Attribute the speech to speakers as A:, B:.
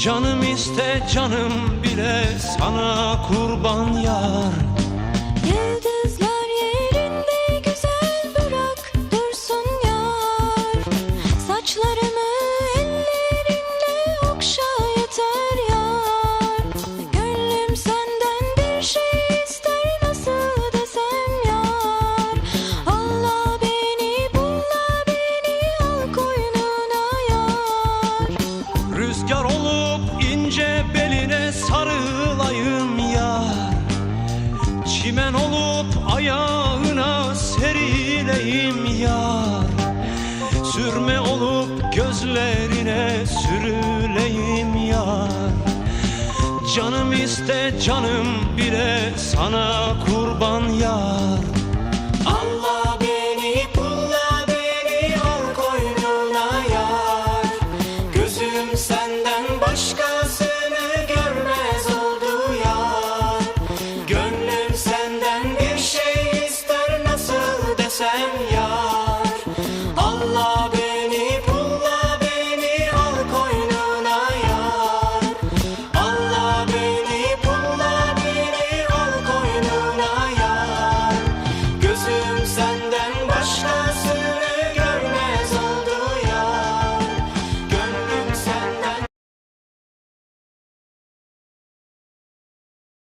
A: Canım iste canım bile sana kurban yar.
B: Yıldızlar yerinde güzel bırak dursun yar. Saçlarımı ellerinle okşa yeter yar. Gönlüm senden bir şey ister, nasıl desem yar. Allah beni bulla beni al koynuna yar.
A: Rüzgar olup ince beline sarılayım yar. Çimen olup ayağına serileyim yar. Sürme olup gözlerine sürüleyim yar. Canım iste canım bile sana kurban yar. Allah beni bulla beni al koynuna yar. Gözüm senden